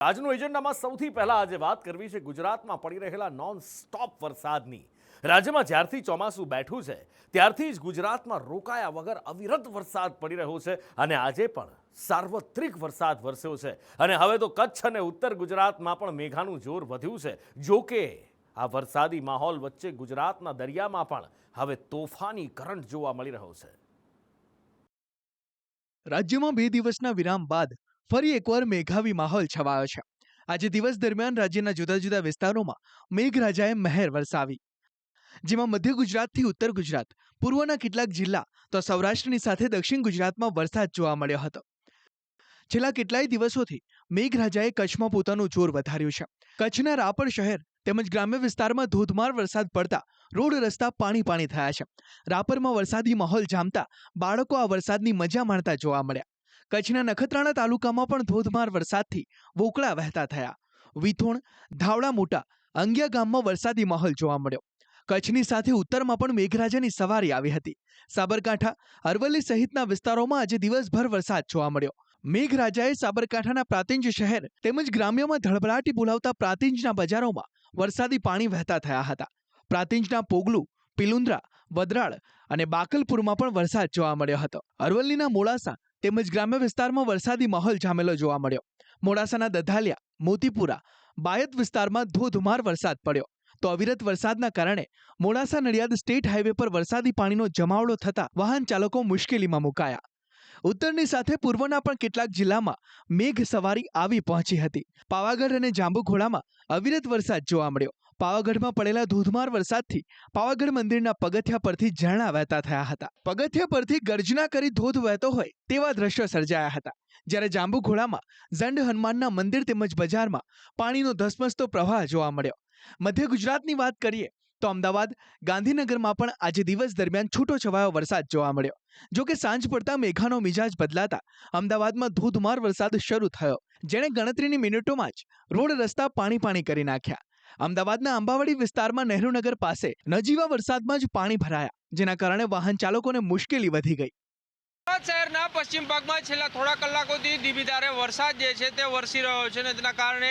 આજનો એજન્ડામાં સૌથી પહેલા આજે વાત કરવી છે ગુજરાતમાં પડી રહેલા નોન સ્ટોપ વરસાદની। રાજ્યમાં જ્યારથી ચોમાસું બેઠું છે ત્યારથી જ ગુજરાતમાં રોકાયા વગર અવિરત વરસાદ પડી રહ્યો છે અને આજે પણ સાર્વત્રિક વરસાદ વરસ્યો છે અને હવે તો કચ્છ અને ઉત્તર ગુજરાતમાં પણ મેઘાનું જોર વધ્યું છે। જો કે આ વરસાદી માહોલ વચ્ચે ગુજરાતના દરિયામાં પણ હવે તોફાની કરંટ જોવા મળી રહ્યો છે। રાજ્યમાં 2 દિવસના વિરામ બાદ ફરી એકવાર મેઘાવી માહોલ છવાયો છે। આજે દિવસ દરમિયાન રાજ્યના જુદા જુદા વિસ્તારોમાં મેઘરાજાએ મહેર વરસાવી, જેમાં મધ્ય ગુજરાતથી ઉત્તર ગુજરાત, પૂર્વના કેટલાક જિલ્લા તો સૌરાષ્ટ્રની સાથે દક્ષિણ ગુજરાતમાં વરસાદ જોવા મળ્યો હતો। છેલ્લા કેટલાય દિવસોથી મેઘરાજાએ કચ્છમાં પોતાનું જોર વધાર્યું છે। કચ્છના રાપર શહેર તેમજ ગ્રામ્ય વિસ્તારમાં ધોધમાર વરસાદ પડતા રોડ રસ્તા પાણી પાણી થયા છે। રાપરમાં વરસાદી માહોલ જામતા બાળકો આ વરસાદની મજા માણતા જોવા મળ્યા। કચ્છના નખત્રાણા તાલુકામાં પણ ધોધમાર વરસાદથી વોકળા વહેતા થયા। વિથોણ, ધાવડા મોટા, અંગિયા ગામમાં વરસાદી માહોલ જોવા મળ્યો। કચ્છની સાથે ઉત્તરમાં પણ મેઘરાજાની સવારી આવી હતી। સાબરકાંઠા, અરવલ્લી સહિતના વિસ્તારોમાં આજે દિવસભર વરસાદ જોવા મળ્યો। મેઘરાજાએ સાબરકાંઠાના પ્રાંતિજ શહેર તેમજ ગ્રામ્યમાં ધડબડાટી બોલાવતા પ્રાંતિજના બજારોમાં વરસાદી પાણી વહેતા થયા હતા। પ્રાંતિજના પોગલું, પિલુન્દ્રા, વદરાળ અને બાકલપુરમાં પણ વરસાદ જોવા મળ્યો હતો। અરવલ્લીના મોડાસા તેમજ ગ્રામ્ય વિસ્તારમાં વરસાદી માહોલ જામેલો જોવા મળ્યો। મોડાસાના દધાલિયા, મોતીપુરા, બાયત વિસ્તારમાં ધોધમાર વરસાદ પડ્યો તો અવિરત વરસાદના કારણે મોડાસા નડિયાદ સ્ટેટ હાઈવે પર વરસાદી પાણીનો જમાવડો થતા વાહન ચાલકો મુશ્કેલીમાં મુકાયા। ઉત્તરની સાથે પૂર્વના પણ કેટલાક જિલ્લામાં મેઘ સવારી આવી પહોંચી હતી। પાવાગઢ અને જાંબુઘોડામાં અવિરત વરસાદ જોવા મળ્યો। પાવાગઢમાં પડેલા ધોધમાર વરસાદથી પાવાગઢ મંદિરના પગથિયા પરથી ઝરણા વહેતા થયા હતા। પગથિયા પરથી ગર્જના કરી ધોધ વહેતો હોય તેવા દ્રશ્યો સર્જાયા હતા। જ્યારે જાંબુઘોડામાં ઝંડ હનુમાનના મંદિર તેમજ બજારમાં પાણીનો ધસમસતો પ્રવાહ જોવા મળ્યો। મધ્ય ગુજરાતની વાત કરીએ તો અમદાવાદ, ગાંધીનગરમાં પણ આજે દિવસ દરમિયાન છૂટોછવાયો વરસાદ જોવા મળ્યો। જો કે સાંજ પડતા મેઘાનો મિજાજ બદલાતા અમદાવાદમાં ધોધમાર વરસાદ શરૂ થયો, જેણે ગણતરીની મિનિટોમાં જ રોડ રસ્તા પાણી પાણી કરી નાખ્યા। અમદાવાદના આંબાવાડી વિસ્તારમાં નહેરુનગર પાસે નજીવા વરસાદમાં જ પાણી ભરાયા, જેના કારણે વાહન ચાલકોને મુશ્કેલી વધી ગઈ। શહેરના પશ્ચિમ ભાગમાં છેલ્લા થોડા કલાકોથી ધીમી ધારે વરસાદ જે છે તે વરસી રહ્યો છે અને તેના કારણે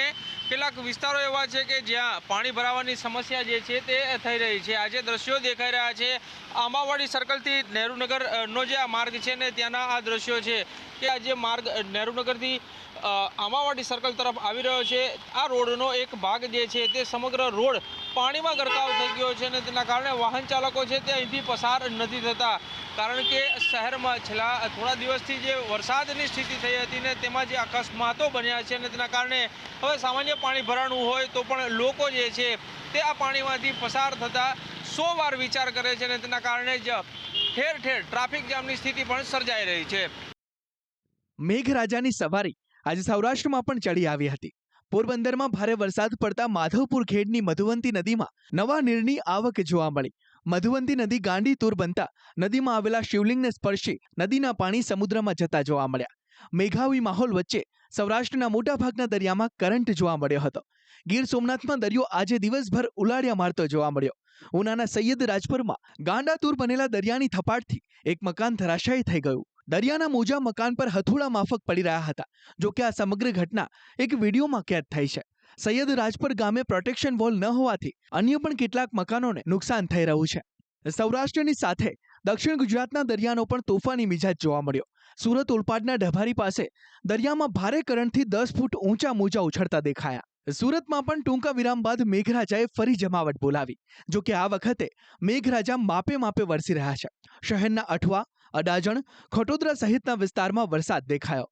કેટલાક વિસ્તારો એવા છે કે જ્યાં પાણી ભરાવાની સમસ્યા જે છે તે થઈ રહી છે। આજે દ્રશ્યો દેખાઈ રહ્યા છે આંબાવાડી સર્કલથી નહેરુનગરનો જે આ માર્ગ છે ને ત્યાંના આ દ્રશ્યો છે કે આ જે માર્ગ નહેરુનગરથી આંબાવાડી સર્કલ તરફ આવી રહ્યો છે, આ રોડનો એક ભાગ જે છે તે સમગ્ર રોડ પાણીમાં ગરકાવ થઈ ગયો છે અને તેના કારણે વાહન ચાલકો છે તે અહીંથી પસાર નથી થતા, કારણ કે શહેરમાં છેલ્લા થોડા દિવસથી જે વરસાદની સ્થિતિ થઈ હતી ને તેમાં જે અકસ્માતો બન્યા છે અને તેના કારણે હવે સામાન્ય પાણી ભરાણું હોય તો પણ લોકો જે છે તે આ પાણીમાંથી પસાર થતા 100 વાર વિચાર કરે છે અને તેના કારણે જ ઠેર ઠેર ટ્રાફિક જામની સ્થિતિ પણ સર્જાઈ રહી છે। મેઘરાજાની સવારી આજે સૌરાષ્ટ્રમાં પણ ચડી આવી હતી। પોરબંદરમાં ભારે વરસાદ પડતા માધવપુર ખેડની મધુવંતી નદીમાં નવા નીરની આવક જોવા મળી। મધુવંતી નદી ગાંડી તૂર બનતા નદીમાં આવેલા શિવલિંગને સ્પર્શી નદીના પાણી સમુદ્રમાં જતા જોવા મળ્યા। મેઘાવી માહોલ વચ્ચે સૌરાષ્ટ્રના મોટાભાગના દરિયામાં કરંટ જોવા મળ્યો હતો। ગીર સોમનાથમાં દરિયો આજે દિવસભર ઉલાળ્યા મારતો જોવા મળ્યો। ઉનાના સૈયદ રાજપુરમાં ગાંડાતૂર બનેલા દરિયાની થપાટથી એક મકાન ધરાશાયી થઈ ગયું। દરિયાના મોજા મકાન પર હથોડા માફક પડી રહ્યા હતા। જો કે આ સમગ્ર ઘટના એક વિડીયોમાં કેદ થઈ છે। સૈયદ રાજપર ગામે પ્રોટેક્શન વોલ ન હોવાથી અન્ય પણ કેટલાક મકાનોને નુકસાન થઈ રહ્યું છે। સૌરાષ્ટ્રની સાથે દક્ષિણ ગુજરાતના દરિયાનો પણ તોફાની મિજાજ જોવા મળ્યો। સુરત ઓલપાડના ઢભારી પાસે દરિયામાં ભારે કરંટથી 10 ફૂટ ઊંચા મોજા ઉછળતા દેખાયા। સુરતમાં પણ ટૂંકા વિરામ બાદ મેઘરાજાએ ફરી જમાવટ બોલાવી। જો કે આ વખતે મેઘરાજા માપે માપે વરસી રહ્યા છે। શહેરના અઠવા, અડાજણ, ખટોદરા સહિતના વિસ્તારમાં વરસાદ દેખાયો।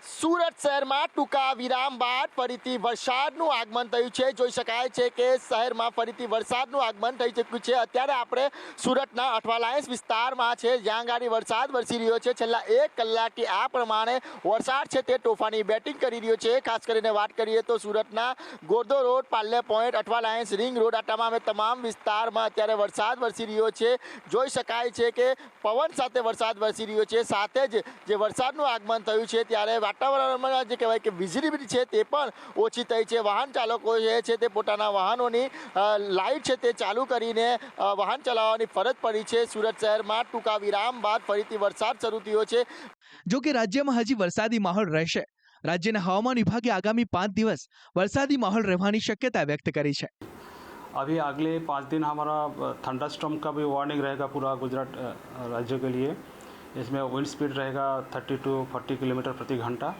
સુરત શહેરમાં ટૂંકા વિરામ બાદ ફરીથી વરસાદનું આગમન થયું છે। જોઈ શકાય છે કે શહેરમાં ફરીથી વરસાદનું આગમન થઈ ચૂક્યું છે। અત્યારે આપણે સુરતના અઠવા લાયન્સ વિસ્તારમાં છે, જ્યાં ગાડી વરસાદ વરસી રહ્યો છે। છેલ્લા 1 કલાકથી આ પ્રમાણે વરસાદ છે તે તોફાની બેટિંગ કરી રહ્યો છે। ખાસ કરીને વાત કરીએ તો સુરતના ગોરધો road, Parle point, Athwa Lions ring road, આ તમામ વિસ્તારમાં અત્યારે વરસાદ વરસી રહ્યો છે। જોઈ શકાય છે કે પવન સાથે વરસાદ વરસી રહ્યો છે। સાથે જ જે વરસાદનું આગમન થયું છે ત્યારે વાતાવરણમાં જે કહેવાય કે વિઝિબિલિટી છે તે પણ ઓછી થઈ છે। વાહન ચાલકો છે તે પોતાના વાહનોની લાઇટ છે તે ચાલુ કરીને વાહન ચલાવવાની ફરજ પડી છે। સુરત શહેરમાં ટૂંકા વિરામ બાદ ફરીથી વરસાદ શરૂ થયો છે। જો કે રાજ્યમાં હજી વરસાદી માહોલ રહેશે। રાજ્યના હવામાન વિભાગે આગામી 5 દિવસ વરસાદી માહોલ રહેવાની શક્યતા વ્યક્ત કરી છે. अभी अगले 5 दिन हमारा थंडरस्टॉर्म का भी वार्निंग रहेगा पूरा गुजरात राज्य के लिए. इसमें विंड स्पीड रहेगा 30 to 40 किलोमीटर प्रति घंटा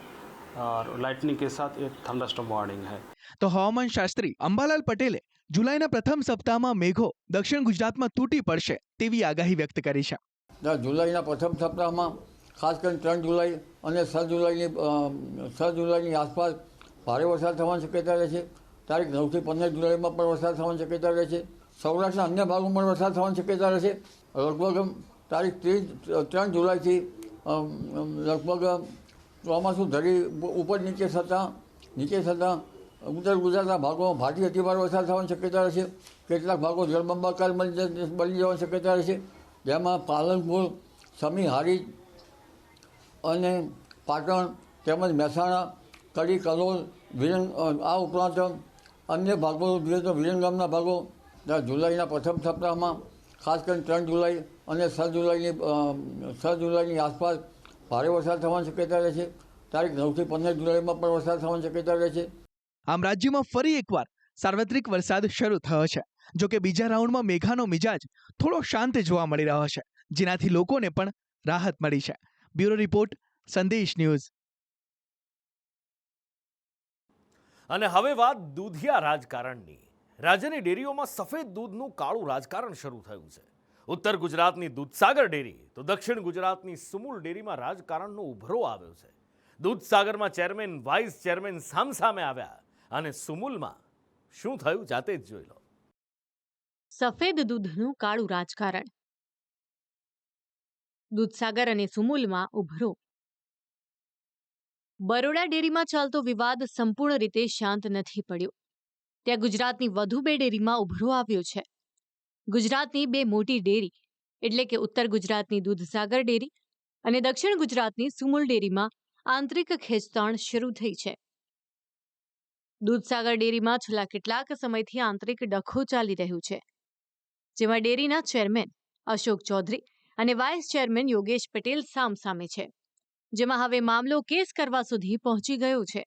और लाइटनिंग के साथ एक थंडरस्टॉर्म वार्निंग है. તો હવામાન શાસ્ત્રી અંબાલાલ પટેલે જુલાઈના પ્રથમ સપ્તાહમાં મેઘો દક્ષિણ ગુજરાતમાં તૂટી પડશે તેવી આગાહી વ્યક્ત કરી છે. જુલાઈના પ્રથમ સપ્તાહમાં ખાસ કરીને 3 જુલાઈ અને 6 જુલાઈની આસપાસ ભારે વરસાદ થવાની શક્યતા રહે છે. તારીખ 9 થી 15 જુલાઈમાં પણ વરસાદ થવાની શક્યતા રહે છે. સૌરાષ્ટ્રના અન્ય ભાગોમાં પણ વરસાદ થવાની શક્યતા રહે છે. લગભગ તારીખ 3 જુલાઈથી લગભગ ચોમાસું ધરી ઉપર નીચે થતાં ઉત્તર ગુજરાતના ભાગોમાં ભારે અતિભારે વરસાદ થવાની શક્યતા રહે છે. કેટલાક ભાગો જળબંબાકાર બની જવાની શક્યતા રહે છે. જેમાં પાલનપુર, સમી, હારીજ અને પાટણ તેમજ મહેસાણા, કડી, કલોલ, આ ઉપરાંત અન્ય ભાગો જોઈએ તો વિરંગામના ભાગો જુલાઈના પ્રથમ સપ્તાહમાં ખાસ કરીને 3 જુલાઈ અને 6 જુલાઈની આસપાસ ભારે વરસાદ થવાની શક્યતા રહે છે. તારીખ 9 થી 15 જુલાઈમાં પણ વરસાદ થવાની શક્યતા રહે છે. આમ રાજ્યમાં ફરી એકવાર સાર્વત્રિક વરસાદ શરૂ થયો છે. જો કે બીજા રાઉન્ડમાં મેઘાનો મિજાજ થોડો શાંત જોવા મળી રહ્યો છે, જેનાથી લોકોને પણ રાહત મળી છે. બ્યુરો રિપોર્ટ, સંદેશ ન્યૂઝ. અને હવે વાત દૂધિયા રાજકારણની. રાજ્યની ડેરીઓમાં સફેદ દૂધનું કાળું રાજકારણ શરૂ થયું છે. ઉત્તર ગુજરાતની દૂધસાગર ડેરી તો દક્ષિણ ગુજરાતની સુમુલ ડેરીમાં રાજકારણનો ઉભરો આવ્યો છે. દૂધસાગરમાં ચેરમેન, વાઇસ ચેરમેન સામસામે આવ્યા અને સુમુલમાં શું થયું જાતે જ જોઈ લો. સફેદ દૂધનું કાળું રાજકારણ. દૂધસાગર અને સુમુલમાં ઉભરો. બરોડા ડેરીમાં ચાલતો વિવાદ સંપૂર્ણ રીતે શાંત નથી પડ્યો. ત્યાં ગુજરાતની વધુ 2 ડેરીમાં ઉભરો આવ્યો છે. ગુજરાતની 2 મોટી ડેરી એટલે કે ઉત્તર ગુજરાતની દૂધસાગર ડેરી અને દક્ષિણ ગુજરાતની સુમુલ ડેરીમાં આંતરિક ખેંચતાણ શરૂ થઈ છે. દૂધસાગર ડેરીમાં છેલ્લા કેટલાક સમયથી આંતરિક ડખો ચાલી રહ્યું છે, જેમાં ડેરીના ચેરમેન અશોક ચૌધરી અને વાઇસ ચેરમેન યોગેશ પટેલ સામસામે છે, જેમાં હવે મામલો કેસ કરવા સુધી પહોંચી ગયો છે.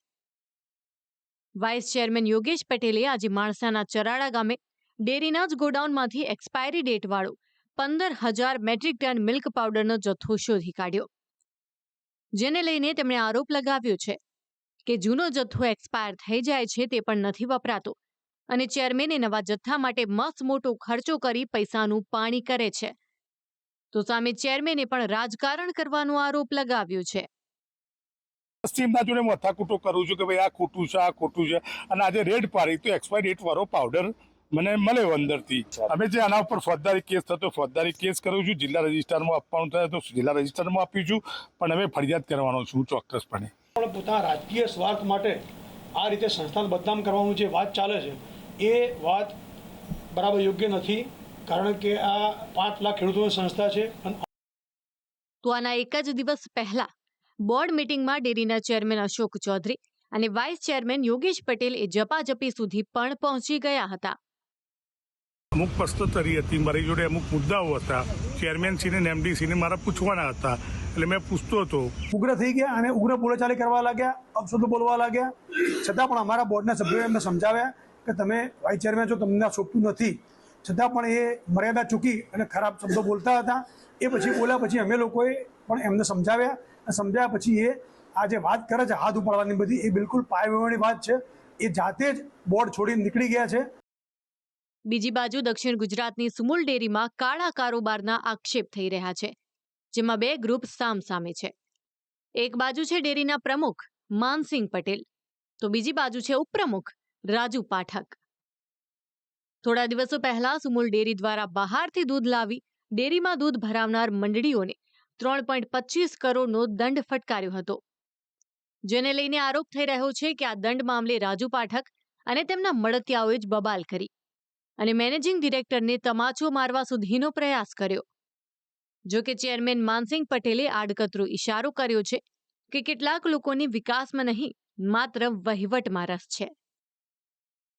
વાઇસ ચેરમેન યોગેશ પટેલે આજે માણસાના ચરાડા ગામે ડેરીના જ ગોડાઉનમાંથી એક્સપાયરી ડેટવાળો 15,000 મેટ્રિક ટન મિલ્ક પાવડરનો જથ્થો શોધી કાઢ્યો, જેને લઈને તેમણે આરોપ લગાવ્યો છે કે જૂનો જથ્થો એક્સપાયર થઈ જાય છે તે પણ નથી વપરાતો અને ચેરમેને નવા જથ્થા માટે મસ્ત મોટો ખર્ચો કરી પૈસાનું પાણી કરે છે. તો સામે ચેરમેને પણ રાજકારણ કરવાનો આરોપ લગાવ્યો છે. પશ્ચિમના જોડે મથાકૂટો કરું છું કે ભાઈ આ ખોટું છે, આ ખોટું છે, અને આજે રેડ પાડી તો એક્સપાયરી ડેટ વાળો પાવડર મને મળ્યો અંદરથી. અમે જે આના ઉપર ફોજદારી કેસ થતો ફોજદારી કેસ કરું છું. જિલ્લા રજિસ્ટરમાં આપવાનું થાય તો જિલ્લા રજિસ્ટરમાં આપી છું, પણ અમે ફરિયાદ કરવાનો છું ચોક્કસપણે. પણ પોતાના રાજકીય સ્વાર્થ માટે આ રીતે સંસ્થાને બદનામ કરવાનું જે વાત ચાલે છે એ વાત બરાબર યોગ્ય નથી, કારણ કે આ 5 લાખ ખેડૂતોની સંસ્થા છે. તો આના એક જ દિવસ પહેલા બોર્ડ મીટિંગમાં ડેરીના ચેરમેન અશોક ચૌધરી અને વાઇસ ચેરમેન યોગેશ પટેલ એ ઝપાઝપી સુધી પણ પહોંચી ગયા હતા. અમુક પ્રશ્નોત્તરી હતી, મારી જોડે અમુક મુદ્દાઓ હતા, ચેરમેનશ્રીને ને એમડીસીને મારા પૂછવાના હતા, એટલે મેં પૂછતો હતો. ઉગ્ર થઈ ગયા અને ઉગ્ર બોલાચાલી કરવા લાગ્યા, અપશબ્દો બોલવા લાગ્યા. છતાં પણ અમારા બોર્ડના સભ્યોએ એમને સમજાવ્યા કે તમે વાઇસ ચેરમેન છો, તમને આ શોભતું નથી. છતાં પણ એ મર્યાદા ચૂકી અને ખરાબ શબ્દો બોલતા હતા. એ પછી બોલ્યા પછી અમે લોકોએ પણ એમને સમજાવ્યા અને સમજાવ્યા પછી એ આ જે વાત કરે છે હાથ ઉપાડવાની બધી, એ બિલકુલ પાયવેવાની વાત છે. એ જાતે જ બોર્ડ છોડીને નીકળી ગયા છે. બીજી બાજુ દક્ષિણ ગુજરાતની સુમુલ ડેરીમાં કાળા કારોબારના આક્ષેપ થઈ રહ્યા છે, જેમાં 2 ગ્રુપ સામસામે છે. એક બાજુ છે ડેરીના પ્રમુખ માનસિંહ પટેલ, તો બીજી બાજુ છે ઉપપ્રમુખ રાજુ પાઠક. થોડા દિવસો પહેલા સુમુલ ડેરી દ્વારા બહારથી દૂધ લાવી ડેરીમાં દૂધ ભરાવનાર મંડળીઓને 3.25 કરોડનો દંડ ફટકાર્યો હતો, જેને લઈને આરોપ થઈ રહ્યો છે કે આ દંડ મામલે રાજુ પાઠક અને તેમના મળતિયાઓએ જ બબાલ કરી અને મેનેજિંગ ડિરેક્ટરને તમાચો મારવા સુધીનો પ્રયાસ કર્યો. જો કે ચેરમેન માનસિંહ પટેલે આડકતરો ઇશારો કર્યો છે કે કેટલાક લોકોની વિકાસમાં નહીં, માત્ર વહીવટમાં રસ છે.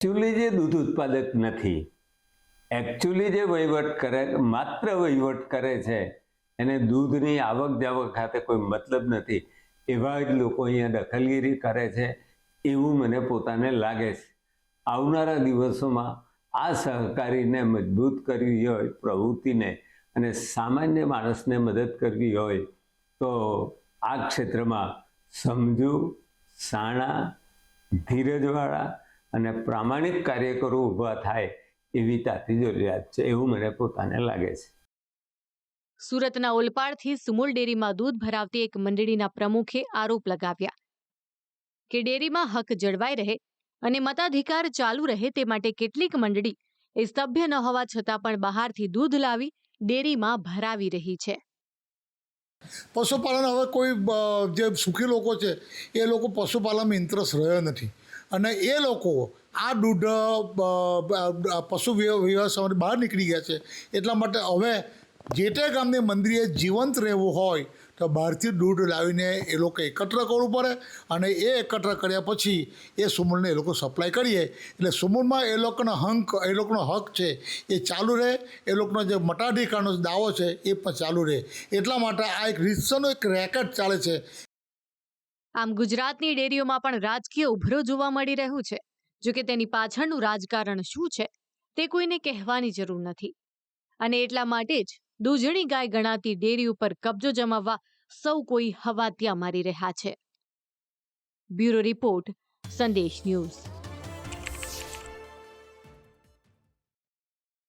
એકચ્યુઅલી જે દૂધ ઉત્પાદક નથી, એકચ્યુઅલી જે વહીવટ કરે, માત્ર વહીવટ કરે છે, એને દૂધની આવક જાવક ખાતે કોઈ મતલબ નથી. એવા જ લોકો અહીંયા દખલગીરી કરે છે એવું મને પોતાને લાગે છે. આવનારા દિવસોમાં આ સહકારીને મજબૂત કરવી હોય પ્રવૃત્તિને અને સામાન્ય માણસને મદદ કરવી હોય તો આ ક્ષેત્રમાં સમજુ, શાણા, ધીરજવાળા અને પ્રામાણિક કાર્યકરો ઊભા થાય એવી તાતી જરૂરિયાત છે એવું મને પોતાને લાગે છે. સુરતના ઓલપાડથી સુમુલ ડેરીમાં દૂધ ભરાવતી એક મંડળીના પ્રમુખે આરોપ લગાવ્યા કે ડેરીમાં હક જળવાઈ રહે અને મતાધિકાર ચાલુ રહે તે માટે કેટલીક મંડળી એ સભ્ય ન હોવા છતાં પણ બહારથી દૂધ લાવી ડેરીમાં ભરાવી રહી છે. પશુપાલન હવે કોઈ જે સુખી લોકો છે એ લોકો પશુપાલનમાં ઇન્ટરેસ્ટ રહ્યો નથી અને એ લોકો આ દૂધ પશુ વ્યવસાય બહાર નીકળી ગયા છે. એટલા માટે હવે જે તે ગામની મંદિરે જીવંત રહેવું હોય તો બહારથી દૂધ લાવીને એ લોકો એકત્ર કરવું પડે અને એ એકત્ર કર્યા પછી એ સુમૂલને એ લોકો સપ્લાય કરીએ એટલે સુમૂલમાં એ લોકોનો હક છે એ ચાલુ રહે, એ લોકોનો જે મતાધિકારનો દાવો છે એ પણ ચાલુ રહે. એટલા માટે આ એક રીતસરનો એક રેકેટ ચાલે છે. આમ ગુજરાતની ડેરીઓમાં પણ રાજકીય ઉભરો જોવા મળી રહ્યું છે. જોકે તેની પાછળનું રાજકારણ શું છે તે કોઈને કહેવાની જરૂર નથી અને એટલા માટે જ દૂધણી ગાય ગણાતી ડેરી ઉપર કબજો જમાવવા સૌ કોઈ હવાતિયા મારી રહ્યા છે. બ્યુરો રિપોર્ટ, સંદેશ ન્યૂઝ.